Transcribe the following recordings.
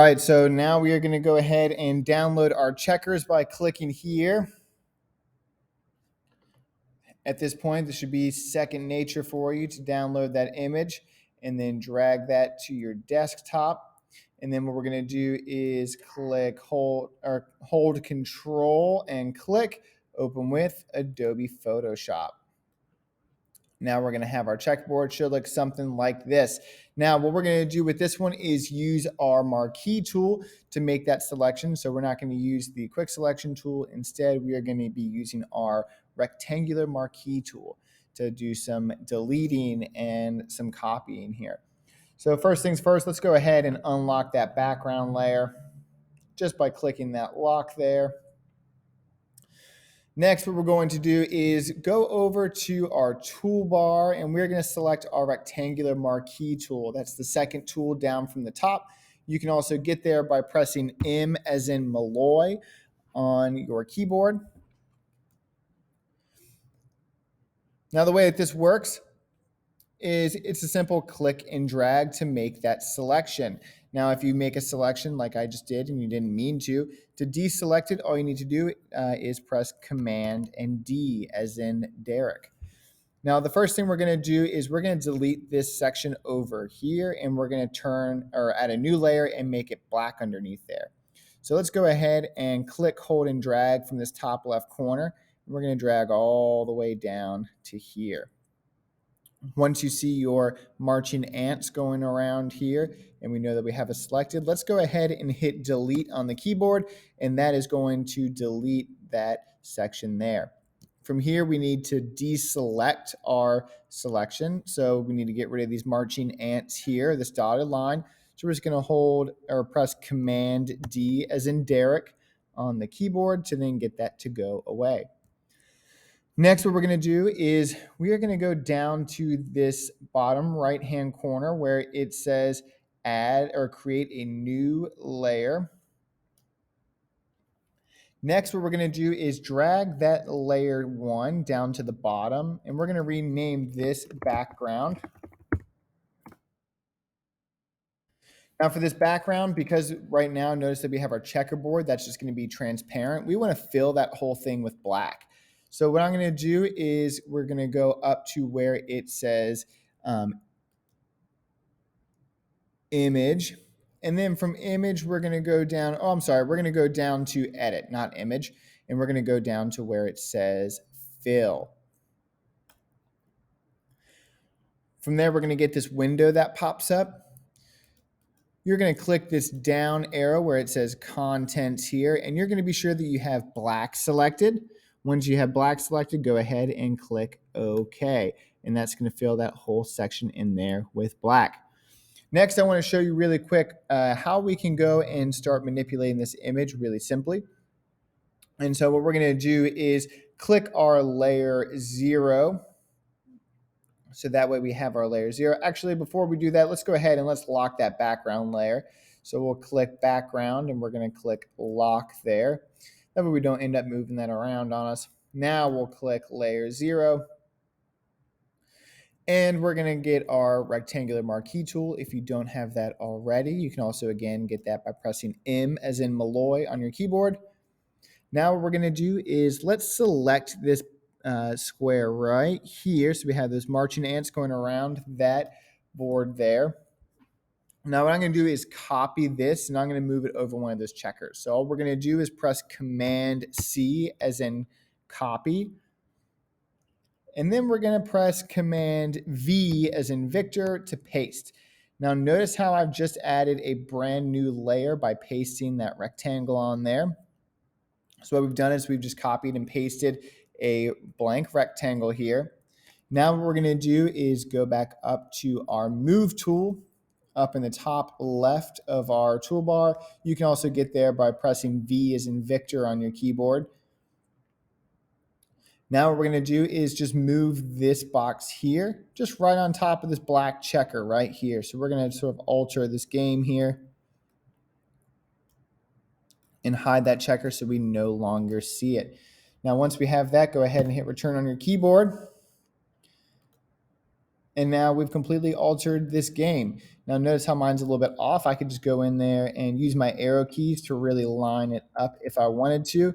All right, so now we are going to go ahead and download our checkers by clicking here. At this point, this should be second nature for you to download that image and then drag that to your desktop. And then what we're going to do is hold control and click open with Adobe Photoshop. Now we're going to have our checkboard should look something like this. Now what we're going to do with this one is use our Marquee tool to make that selection. So we're not going to use the quick selection tool. Instead, we are going to be using our rectangular Marquee tool to do some deleting and some copying here. So first things first, let's go ahead and unlock that background layer just by clicking that lock there. Next, what we're going to do is go over to our toolbar and we're going to select our rectangular Marquee tool. That's the second tool down from the top. You can also get there by pressing M as in Malloy on your keyboard. Now, the way that this works is it's a simple click and drag to make that selection. Now, if you make a selection like I just did and you didn't mean to deselect it, all you need to do is press Command and D as in Derek. Now, the first thing we're going to do is we're going to delete this section over here and we're going to add a new layer and make it black underneath there. So let's go ahead and click, hold, and drag from this top left corner. And we're going to drag all the way down to here. Once you see your marching ants going around here, and we know that we have it selected, let's go ahead and hit delete on the keyboard, and that is going to delete that section there. From here, we need to deselect our selection. So we need to get rid of these marching ants here, this dotted line. So we're just going to hold or press Command D as in Derek on the keyboard to then get that to go away. Next, what we're going to do is we are going to go down to this bottom right-hand corner where it says add or create a new layer. Next, what we're going to do is drag that layer 1 down to the bottom, and we're going to rename this background. Now for this background, because right now notice that we have our checkerboard, that's just going to be transparent. We want to fill that whole thing with black. So what I'm going to do is we're going to go up to where it says image. And then from image, we're going to go down. Oh, I'm sorry. We're going to go down to edit, not image. And we're going to go down to where it says fill. From there, we're going to get this window that pops up. You're going to click this down arrow where it says contents here, and you're going to be sure that you have black selected. Once you have black selected, go ahead and click OK. And that's going to fill that whole section in there with black. Next, I want to show you really quick how we can go and start manipulating this image really simply. And so what we're going to do is click our layer 0. So that way we have our layer 0. Actually, before we do that, let's go ahead and let's lock that background layer. So we'll click background and we're going to click lock there. That way we don't end up moving that around on us. Now we'll click layer 0. And we're going to get our rectangular Marquee tool. If you don't have that already, you can also, again, get that by pressing M as in Malloy on your keyboard. Now what we're going to do is let's select this square right here. So we have those marching ants going around that board there. Now what I'm going to do is copy this and I'm going to move it over one of those checkers. So all we're going to do is press Command C as in copy. And then we're going to press Command V as in Victor to paste. Now notice how I've just added a brand new layer by pasting that rectangle on there. So what we've done is we've just copied and pasted a blank rectangle here. Now what we're going to do is go back up to our Move tool up in the top left of our toolbar. You can also get there by pressing V as in Victor on your keyboard. Now what we're going to do is just move this box here, just right on top of this black checker right here. So we're going to sort of alter this game here and hide that checker so we no longer see it. Now, once we have that, go ahead and hit return on your keyboard. And now we've completely altered this game. Now notice how mine's a little bit off. I could just go in there and use my arrow keys to really line it up if I wanted to.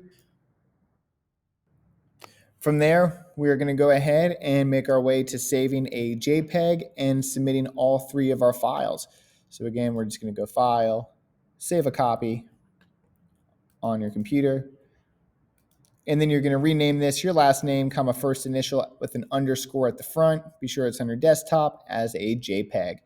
From there, we're going to go ahead and make our way to saving a JPEG and submitting all three of our files. So again, we're just going to go File, Save a Copy on your computer. And then you're going to rename this your last name, comma, first initial with an underscore at the front. Be sure it's on your desktop as a JPEG.